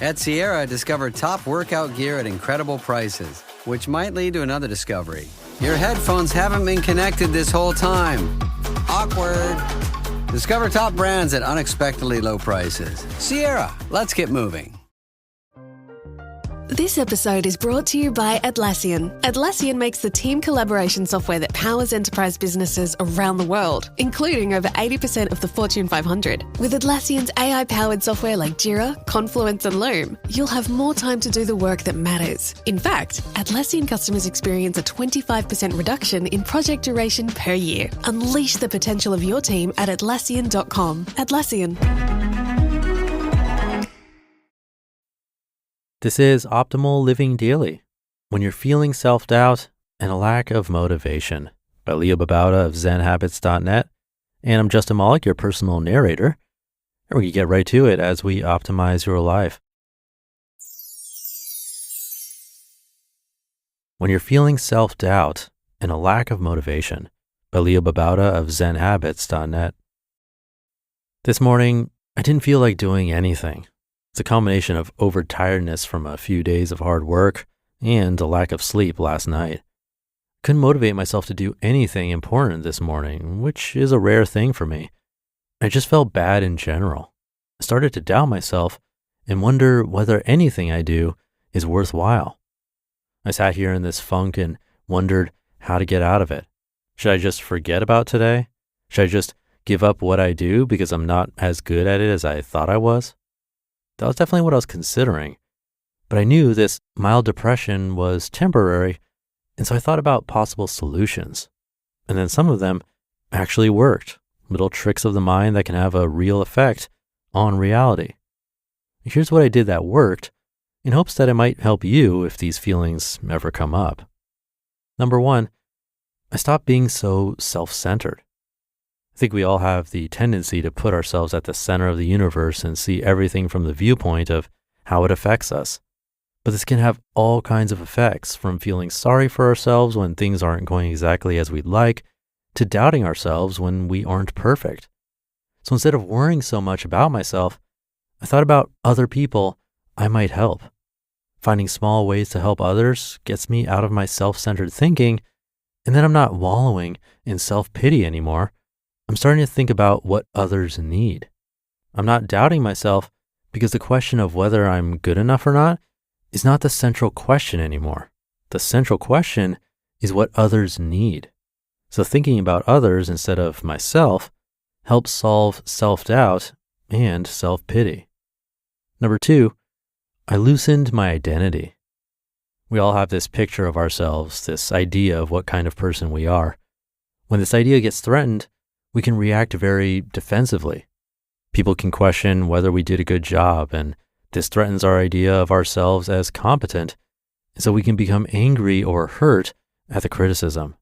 At Sierra, discover top workout gear at incredible prices, which might lead to another discovery. Your headphones haven't been connected this whole time. Awkward. Discover top brands at unexpectedly low prices. Sierra, let's get moving. This episode is brought to you by Atlassian. Atlassian makes the team collaboration software that powers enterprise businesses around the world, including over 80% of the Fortune 500. With Atlassian's AI-powered software like Jira, Confluence, and Loom, you'll have more time to do the work that matters. In fact, Atlassian customers experience a 25% reduction in project duration per year. Unleash the potential of your team at Atlassian.com. Atlassian. This is Optimal Living Daily, when you're feeling self-doubt and a lack of motivation, by Babauta of ZenHabits.net. And I'm Justin Malik, your personal narrator. And we get right to it as we optimize your life. When you're feeling self-doubt and a lack of motivation, by Babauta of ZenHabits.net. This morning, I didn't feel like doing anything. It's a combination of overtiredness from a few days of hard work and a lack of sleep last night. Couldn't motivate myself to do anything important this morning, which is a rare thing for me. I just felt bad in general. I started to doubt myself and wonder whether anything I do is worthwhile. I sat here in this funk and wondered how to get out of it. Should I just forget about today? Should I just give up what I do because I'm not as good at it as I thought I was? That was definitely what I was considering, but I knew this mild depression was temporary, and so I thought about possible solutions. And then some of them actually worked, little tricks of the mind that can have a real effect on reality. Here's what I did that worked, in hopes that it might help you if these feelings ever come up. Number one, I stopped being so self-centered. I think we all have the tendency to put ourselves at the center of the universe and see everything from the viewpoint of how it affects us. But this can have all kinds of effects, from feeling sorry for ourselves when things aren't going exactly as we'd like, to doubting ourselves when we aren't perfect. So instead of worrying so much about myself, I thought about other people I might help. Finding small ways to help others gets me out of my self-centered thinking, and then I'm not wallowing in self-pity anymore. I'm starting to think about what others need. I'm not doubting myself because the question of whether I'm good enough or not is not the central question anymore. The central question is what others need. So thinking about others instead of myself helps solve self-doubt and self-pity. Number two, I loosened my identity. We all have this picture of ourselves, this idea of what kind of person we are. When this idea gets threatened, we can react very defensively. People can question whether we did a good job, and this threatens our idea of ourselves as competent, and so we can become angry or hurt at the criticism.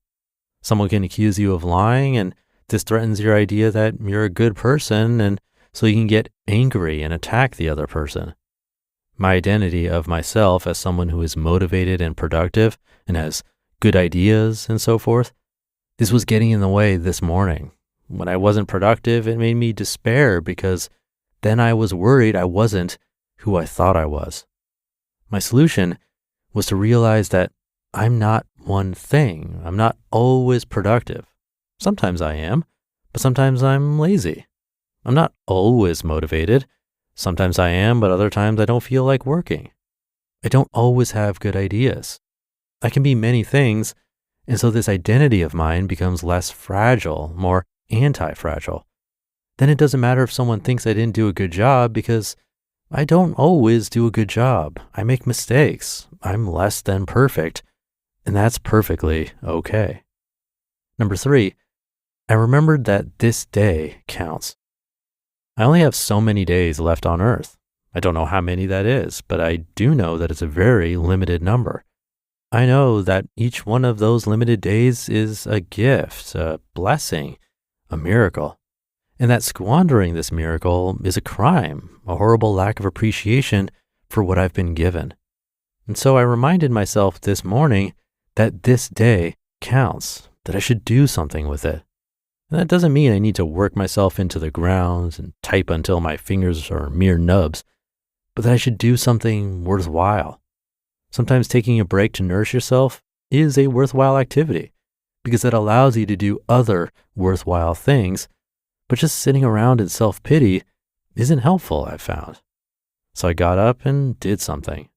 Someone can accuse you of lying, and this threatens your idea that you're a good person, and so you can get angry and attack the other person. My identity of myself as someone who is motivated and productive and has good ideas and so forth, this was getting in the way this morning. When I wasn't productive, it made me despair because then I was worried I wasn't who I thought I was. My solution was to realize that I'm not one thing. I'm not always productive. Sometimes I am, but sometimes I'm lazy. I'm not always motivated. Sometimes I am, but other times I don't feel like working. I don't always have good ideas. I can be many things, and so this identity of mine becomes less fragile, more anti-fragile. Then it doesn't matter if someone thinks I didn't do a good job because I don't always do a good job. I make mistakes. I'm less than perfect, and that's perfectly okay. Number three, I remembered that this day counts. I only have so many days left on Earth. I don't know how many that is, but I do know that it's a very limited number. I know that each one of those limited days is a gift, a blessing, a miracle, and that squandering this miracle is a crime, a horrible lack of appreciation for what I've been given. And so I reminded myself this morning that this day counts, that I should do something with it. And that doesn't mean I need to work myself into the ground and type until my fingers are mere nubs. but that I should do something worthwhile. Sometimes taking a break to nourish yourself is a worthwhile activity because it allows you to do other worthwhile things, but just sitting around in self-pity isn't helpful, I've found. So I got up and did something.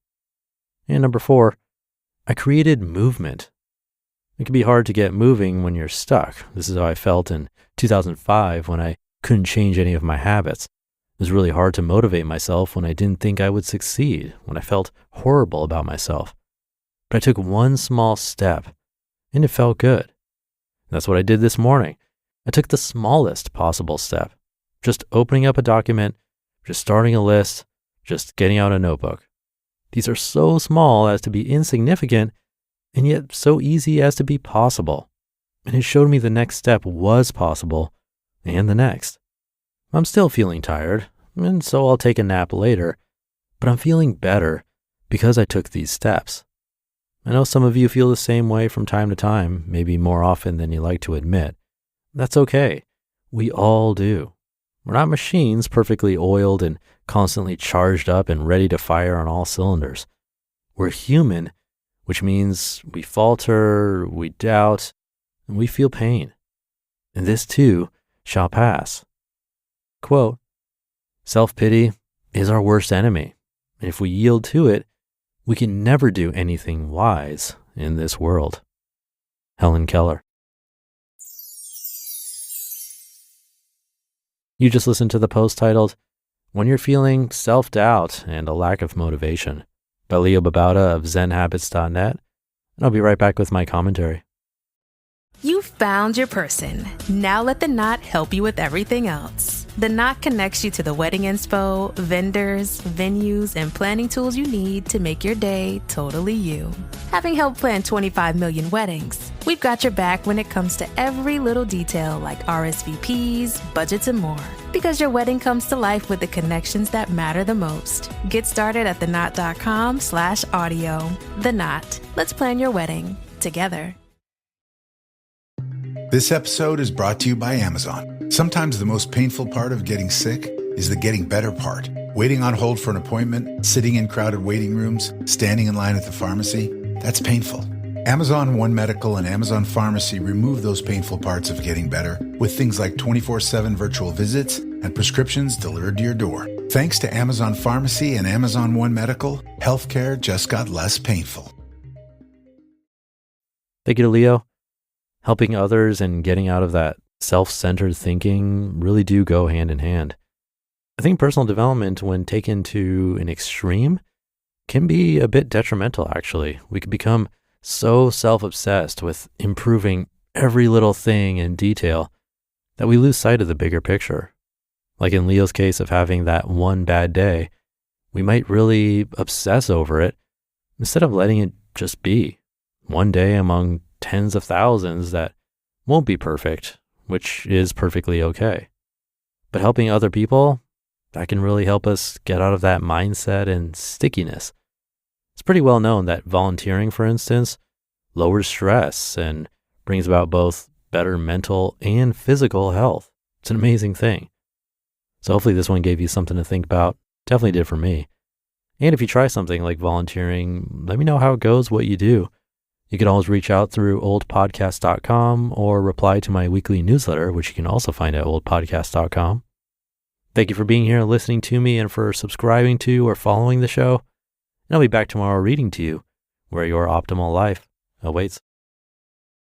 And number 4, I created movement. It can be hard to get moving when you're stuck. This is how I felt in 2005 when I couldn't change any of my habits. It was really hard to motivate myself when I didn't think I would succeed, when I felt horrible about myself. But I took one small step, and it felt good. That's what I did this morning. I took the smallest possible step, just opening up a document, just starting a list, just getting out a notebook. These are so small as to be insignificant, and yet so easy as to be possible. And it showed me the next step was possible, and the next. I'm still feeling tired, and so I'll take a nap later, but I'm feeling better because I took these steps. I know some of you feel the same way from time to time, maybe more often than you like to admit. That's okay. We all do. We're not machines perfectly oiled and constantly charged up and ready to fire on all cylinders. We're human, which means we falter, we doubt, and we feel pain. And this too shall pass. Quote, self-pity is our worst enemy, and if we yield to it, we can never do anything wise in this world. Helen Keller. You just listened to the post titled, When You're Feeling Self-Doubt and a Lack of Motivation by Leo Babauta of ZenHabits.net, and I'll be right back with my commentary. You found your person. Now let the Knot help you with everything else. The Knot connects you to the wedding inspo, vendors, venues, and planning tools you need to make your day totally you. Having helped plan 25 million weddings, we've got your back when it comes to every little detail like RSVPs, budgets, and more. Because your wedding comes to life with the connections that matter the most. Get started at theknot.com/audio. The Knot. Let's plan your wedding together. This episode is brought to you by Amazon. Sometimes the most painful part of getting sick is the getting better part. Waiting on hold for an appointment, sitting in crowded waiting rooms, standing in line at the pharmacy, that's painful. Amazon One Medical and Amazon Pharmacy remove those painful parts of getting better with things like 24/7 virtual visits and prescriptions delivered to your door. Thanks to Amazon Pharmacy and Amazon One Medical, healthcare just got less painful. Thank you to Leo. Helping others and getting out of that self-centered thinking really do go hand in hand. I think personal development, when taken to an extreme, can be a bit detrimental, actually. We can become so self-obsessed with improving every little thing in detail that we lose sight of the bigger picture. Like in Leo's case of having that one bad day, we might really obsess over it instead of letting it just be. One day among tens of thousands that won't be perfect, which is perfectly okay. But helping other people, that can really help us get out of that mindset and stickiness. It's pretty well known that volunteering, for instance, lowers stress and brings about both better mental and physical health. It's an amazing thing. So hopefully this one gave you something to think about. Definitely did for me. And if you try something like volunteering, let me know how it goes, what you do. You can always reach out through oldpodcast.com or reply to my weekly newsletter, which you can also find at oldpodcast.com. Thank you for being here and listening to me and for subscribing to or following the show. And I'll be back tomorrow reading to you where your optimal life awaits.